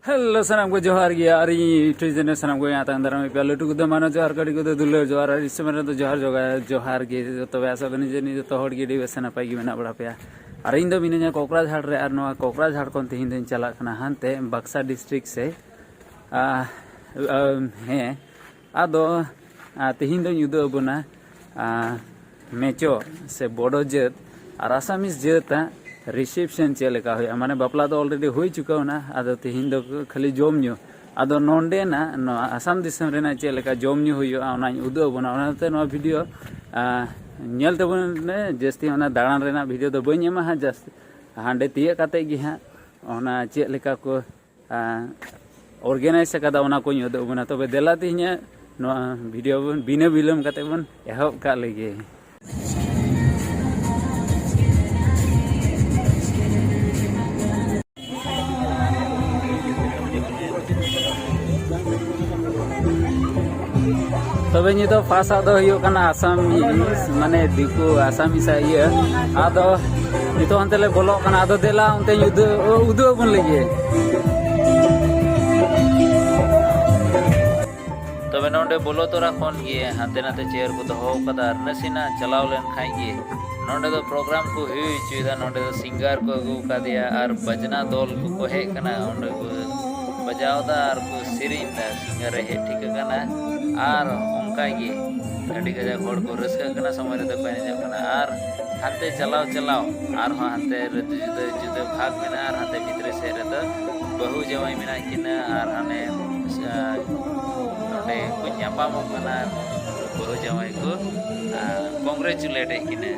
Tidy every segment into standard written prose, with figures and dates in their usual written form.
hello सनाम को जोहार गया और ट्रीजन सनाम को यहाँ तक में पे लटू को मानो जोहार कड़ी को दुलो जोहार और इस समय तो जोहार जोहार गे तो वैसा बनी जनी तो हड़ गे वैसे नपाई गे मेना बड़ा पे और इन मिना कोकराझाड़ रे और कोकराझाड़ को तीन दिन चला हानते बक्सा डिस्ट्रिक्ट से हें आदो तीन दिन उदोबना मेचो से बड़ो जात और आसामीज जात रिसेप्शन चेलेका हुआ माने बापला तो ऑलरेडी हो चुका होना आदो तीन दो खाली जम न्यू आदो नोंडे ना आसाम दिसम रेना चेलेका जम न्यू हुआ ओना उदोबना ओनाते नो वीडियो नेल तबने जस्ती ओना दाड़ान रेना वीडियो दो बई एमा हा जस्ट हांडे तिये काते गी हा ओना चेलेका को ऑर्गेनाइज कदा ओना को उदोबना तबे देला तिnya नो वीडियो बन बिना बिलम काते बन एहब का लेगे तबे नितो फासा दो हुयो कना आसामी माने दिकु आसामी सा ये आदो नितो अंतले बोलो कना आदो देला उनते उदो बन लगे तबे नोंडे बोलो तोरा कोन गे हाते नाते चेयर को दो कदा नसीना चलाव लेन खाई गे नोंडे दो प्रोग्राम को हुई चुदा नोंडे दो सिंगर को अगु का दिया और बजना दल को हे कना ओंडे को बजावदा और को सिरिन दा सिंगर हे ठीक कना और उनका ये अड़ी गजा घोड़ को रस्का कना समय रे दो और हाते चलाव चलाव और हाते जुदे जुदे भाग में और हाते भीतर से रे दो बहु जवाई में किना और हाने नोडे को न्यापाम कना बहु जवाई को कांग्रेचुलेट किना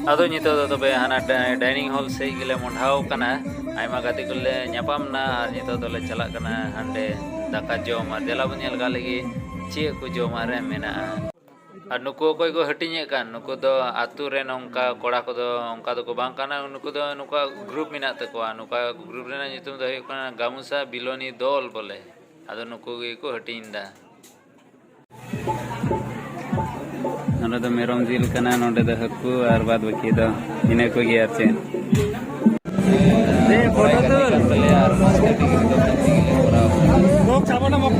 अदो नितो तबे हाना डाइनिंग हॉल से गिले मोंढाव कना आयमा गाते कुले न्यापाम ना और नितो दोले चला कना हांडे दाका जोम और देला बनियल गालेगी चे को जोम रे मेना और नुको कोई को हटिने कान नुको दो आतु रे नोंका कोड़ा को दो ओंका दो को बांग काना नुको दो नुका ग्रुप मिना तकोआ नुका ग्रुप रे नितुम दो हुई कना गामुसा बिलोनी दोल बोले आदो नुको गे को हटिंदा नोंडे दो मेरम जिल कना नोंडे दो हकु और बाद बाकी दो इने को गे आछे दे फोटो तो तले और मस्त कटी के दो कराओ मोक छाबो ना मोक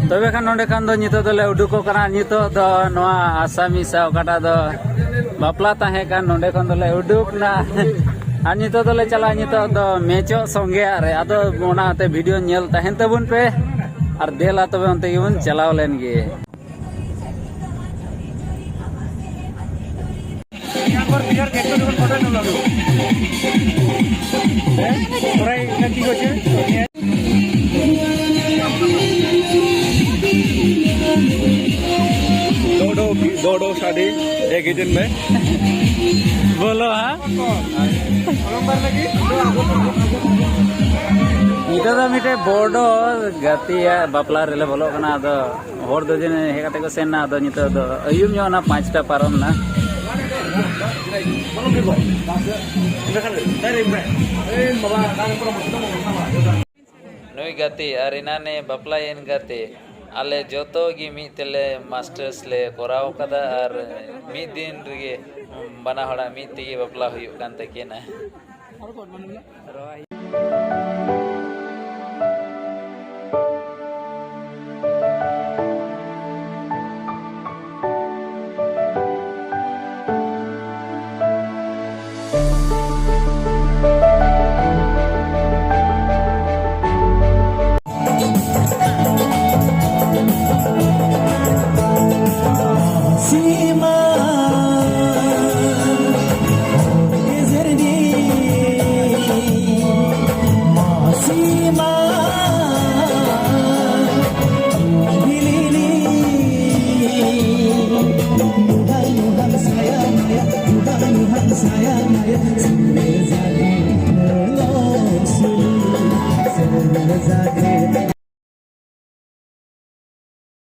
तबे खान नोंडे खान दो नितो दोले उडुको कना नितो दो नोआ आसामी सा ओकाटा दो बापला ताहे कान नोंडे खान दोले उडुक ना और नितो दोले चला नितो दो मेचो संगे रे आदो ओनाते वीडियो नेल ताहेन तबुन पे और देला तबे उनते गिबुन चलाव लेन गे यहाँ पर बिहार गेट को फोटो न लागो तोराई नकी गोचे दो शादी एक ही दिन में बोलो हाँ इधर तो मिटे बोर्डो गतिया बापला रेले बोलो कना दो होर दो जने हे काते को सेन ना दो नितो दो अयुम न्यो ना 5टा पारम ना नुई गति अरिना ने बापला एन गति आले जोतो गी मितले मास्टर्स ले कोराव कदा और मी दिन रे बना हड़ा मी तेगे बापला हुयु कान तकेना